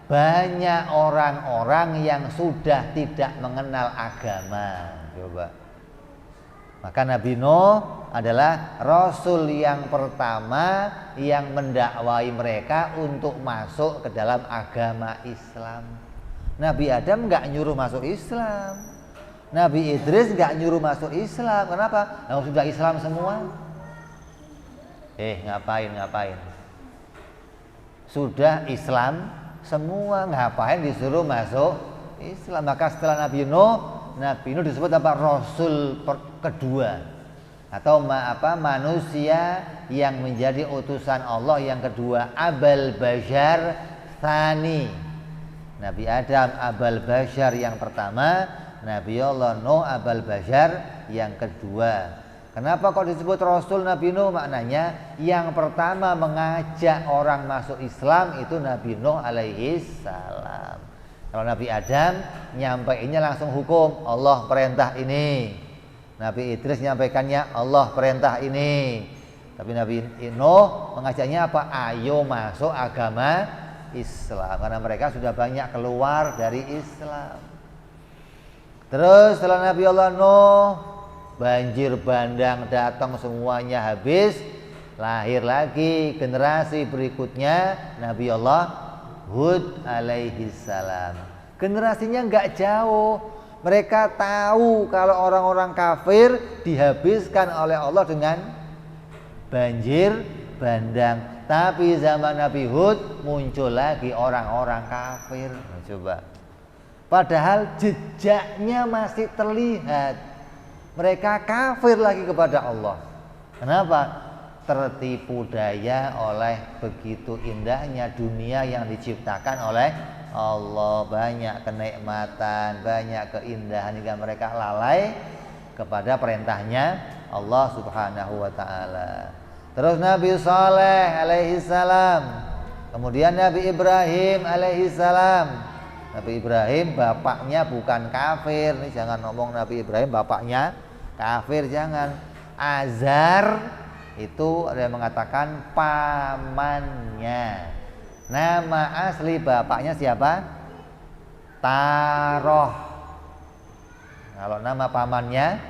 banyak orang-orang yang sudah tidak mengenal agama. Coba. Maka Nabi Nuh adalah rasul yang pertama yang mendakwai mereka untuk masuk ke dalam agama Islam. Nabi Adam nggak nyuruh masuk Islam, Nabi Idris nggak nyuruh masuk Islam. Kenapa? Nah, sudah Islam semua. Ngapain? Sudah Islam semua, ngapain disuruh masuk Islam? Maka setelah Nabi Nuh disebut Rasul kedua atau manusia yang menjadi utusan Allah yang kedua, Abal Bashar Tsani. Nabi Adam Abal Bashar yang pertama, Nabi Allah Nuh Abal Bashar yang kedua. Kenapa kok disebut Rasul Nabi Nuh? Maknanya yang pertama mengajak orang masuk Islam itu Nabi Nuh alaihi salam. Kalau Nabi Adam nyampainya langsung hukum, Allah perintah ini. Nabi Idris nyampaikannya, Allah perintah ini. Tapi Nabi Nuh mengajaknya apa? Ayo masuk agama Islam, karena mereka sudah banyak keluar dari Islam. Terus setelah Nabi Allah Nuh, banjir bandang datang, semuanya habis. Lahir lagi generasi berikutnya Nabi Allah Hud alaihi salam. Generasinya nggak jauh. Mereka tahu kalau orang-orang kafir dihabiskan oleh Allah dengan banjir bandang. Tapi zaman Nabi Hud muncul lagi orang-orang kafir. Nah, coba. Padahal jejaknya masih terlihat. Mereka kafir lagi kepada Allah. Kenapa? Tertipu daya oleh begitu indahnya dunia yang diciptakan oleh Allah. Banyak kenikmatan, banyak keindahan hingga mereka lalai kepada perintahnya Allah subhanahu wa ta'ala. Terus Nabi Saleh alaihi salam, kemudian Nabi Ibrahim alaihi salam. Nabi Ibrahim bapaknya bukan kafir. Ini jangan ngomong Nabi Ibrahim bapaknya kafir, jangan. Azar itu ada yang mengatakan pamannya. Nama asli bapaknya siapa? Taroh. Kalau nama pamannya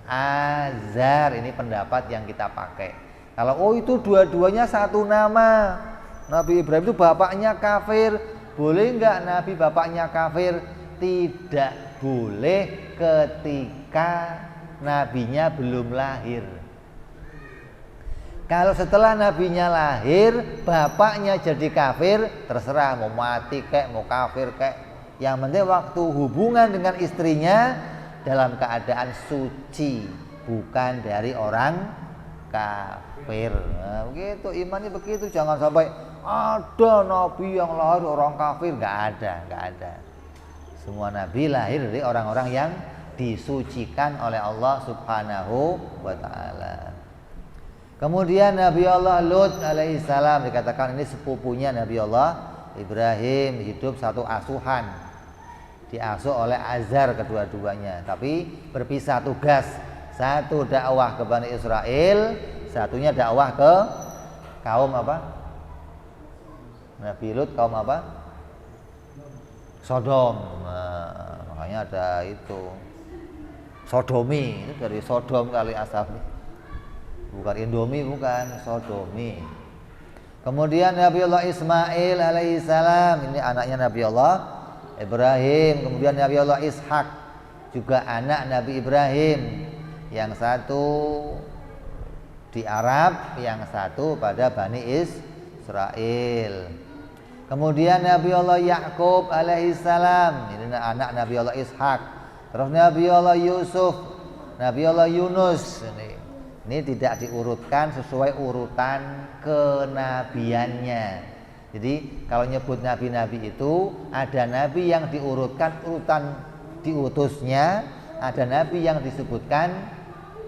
Azar. Ini pendapat yang kita pakai. Kalau itu dua-duanya satu nama. Nabi Ibrahim itu bapaknya kafir. Boleh enggak Nabi bapaknya kafir? Tidak boleh ketika nabinya belum lahir. Kalau setelah nabinya lahir, bapaknya jadi kafir, terserah mau mati kek, mau kafir kek. Yang penting waktu hubungan dengan istrinya dalam keadaan suci, bukan dari orang kafir. Nah, begitu imannya begitu. Jangan sampai ada nabi yang lahir orang kafir, nggak ada. Semua nabi lahir dari orang-orang yang disucikan oleh Allah Subhanahu wa ta'ala. Kemudian Nabi Allah Lut alaihi salam, dikatakan ini sepupunya Nabi Allah Ibrahim, hidup satu asuhan. Diasuh oleh Azar kedua-duanya, tapi berpisah tugas. Satu dakwah ke Bani Israel, satunya dakwah ke kaum apa? Nabi Lut kaum apa? Sodom. Nah, makanya ada itu Sodomi, itu dari Sodom kali asalnya. Bukan Indomie, bukan, Sodomi. Kemudian Nabi Allah Ismail alaihi salam, ini anaknya Nabi Allah Ibrahim. Kemudian Nabi Allah Ishak, juga anak Nabi Ibrahim. Yang satu di Arab, yang satu pada Bani Israel. Kemudian Nabi Allah Yakub alaihi salam, ini anak Nabi Allah Ishak. Terus Nabi Allah Yusuf, Nabi Allah Yunus. Ini tidak diurutkan sesuai urutan kenabiannya. Jadi kalau nyebut nabi-nabi itu ada nabi yang diurutkan urutan diutusnya, ada nabi yang disebutkan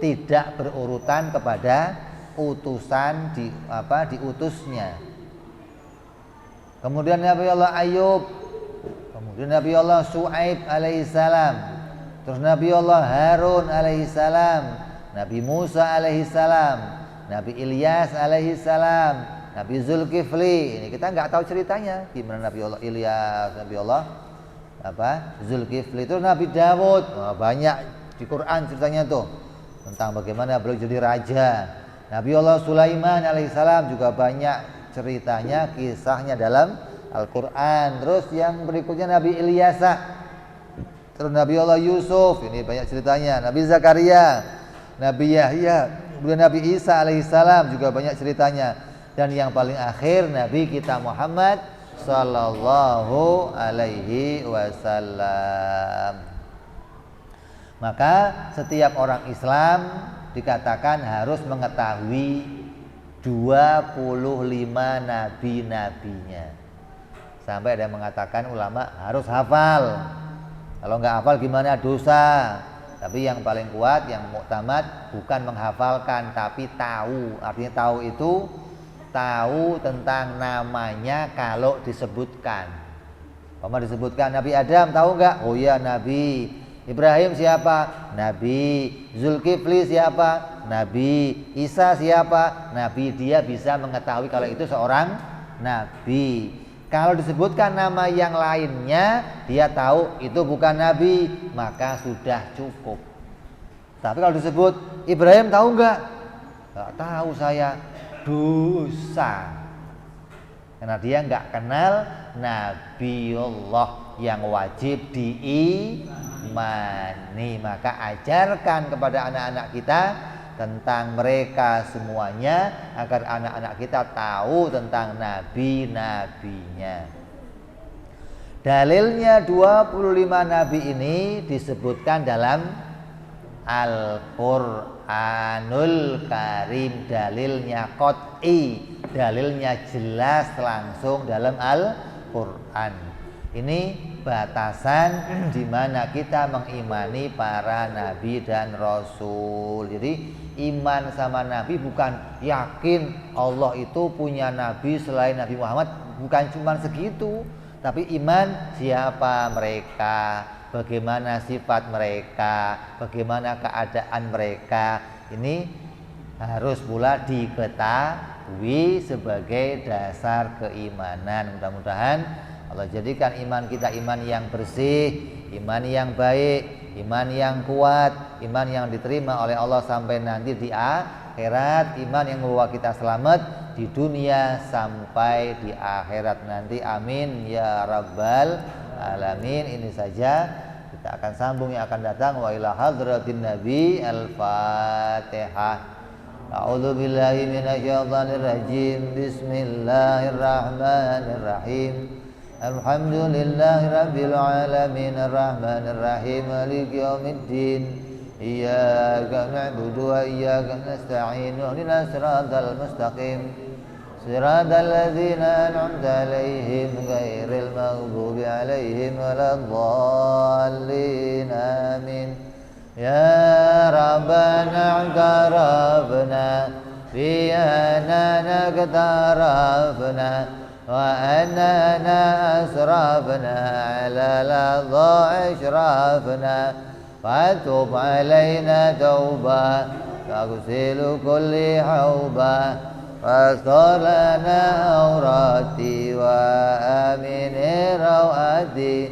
tidak berurutan kepada utusan diutusnya. Kemudian Nabi Allah Ayub, kemudian Nabi Allah Shu'aib alaihissalam, terus Nabi Allah Harun alaihissalam, Nabi Musa alaihissalam, Nabi Ilyas alaihissalam, Nabi Zulkifli. Ini kita nggak tahu ceritanya gimana Nabi Allah Ilyas, Nabi Allah Zulkifli. Itu Nabi Dawud. Banyak di Quran ceritanya tuh tentang bagaimana beliau jadi raja. Nabi Allah Sulaiman alaihissalam juga banyak ceritanya, kisahnya dalam Al-Quran. Terus yang berikutnya Nabi Ilyasa, terus Nabi Allah Yusuf, ini banyak ceritanya. Nabi Zakaria, Nabi Yahya, kemudian Nabi Isa alaihissalam juga banyak ceritanya. Dan yang paling akhir Nabi kita Muhammad sallallahu alaihi wasallam. Maka setiap orang Islam dikatakan harus mengetahui 25 nabi-nabinya. Sampai ada yang mengatakan ulama harus hafal. Kalau nggak hafal gimana, dosa. Tapi yang paling kuat, yang muktamad bukan menghafalkan tapi tahu. Artinya tahu itu tahu tentang namanya kalau disebutkan. Umpama disebutkan Nabi Adam, tahu enggak? Oh iya, Nabi. Ibrahim siapa? Nabi. Zulkifli siapa? Nabi. Isa siapa? Nabi. Dia bisa mengetahui kalau itu seorang nabi. Kalau disebutkan nama yang lainnya, dia tahu itu bukan nabi, maka sudah cukup. Tapi kalau disebut Ibrahim, tahu enggak? Enggak tahu saya. Dosa. Karena dia enggak kenal Nabiullah yang wajib diimani. Maka ajarkan kepada anak-anak kita tentang mereka semuanya agar anak-anak kita tahu tentang nabi-nabinya. Dalilnya 25 nabi ini disebutkan dalam Al-Qur'anul Karim. Dalilnya qat'i, dalilnya jelas langsung dalam Al-Qur'an. Ini batasan di mana kita mengimani para nabi dan rasul. Jadi iman sama nabi bukan yakin Allah itu punya nabi selain Nabi Muhammad, bukan cuma segitu. Tapi iman siapa mereka, bagaimana sifat mereka, bagaimana keadaan mereka. Ini harus pula diketahui sebagai dasar keimanan. Mudah-mudahan Allah jadikan iman kita iman yang bersih, iman yang baik, iman yang kuat, iman yang diterima oleh Allah sampai nanti di akhirat, iman yang membawa kita selamat di dunia sampai di akhirat nanti. Amin ya rabbal alamin. Ini saja, kita akan sambung yang akan datang. Wa ila hadratin nabi. Al-Fatihah. A'udzu billahi minasyaitonir rajim. Bismillahirrahmanirrahim. Alhamdulillahi rabbil alamin. Arrahmanir rahim. Maliki yaumiddin. Iyyaka na'budu wa iyyaka nasta'in. Ihdinas siratal mustaqim. Siratal ladzina an'amta 'alaihim ghairil maghdubi 'alaihim waladdallin. Amin. Ya Rabbana i'tarafna bi annana qatarafna wa annana asrafna 'ala ladha ashrafna fatub 'alaina tauba taghsilu kulli hauba fasqalana aurati wa amini rawati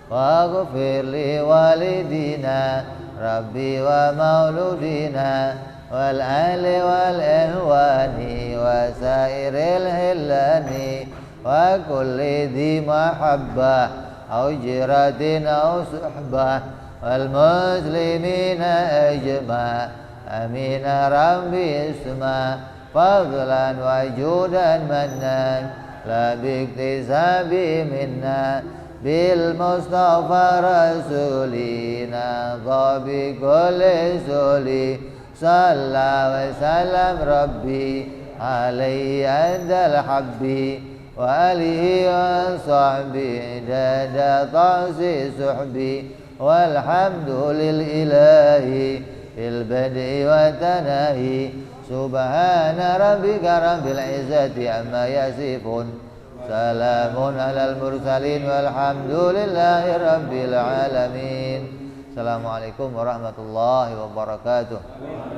waghfir li walidina rabbi wa mauludina wal ali wal ihwani wa sairil hillani wa kulli dhi mahabbah au jiratin au suhbah wal muslimina ajma' amin rabbi isma' fadlan wa judan mannan la biktisabi minna bil mustafa rasulina dhabi kulli suli salla wa salam rabbi alaihi adal habbi wa alihi wa sahbihi dada ta'si suhbi walhamdulillahi fil badi wa tanahi subhana rabbika rabbil izzati amma yasifun salamun alal mursalin walhamdulillahi rabbil alamin. Assalamualaikum warahmatullahi wabarakatuh.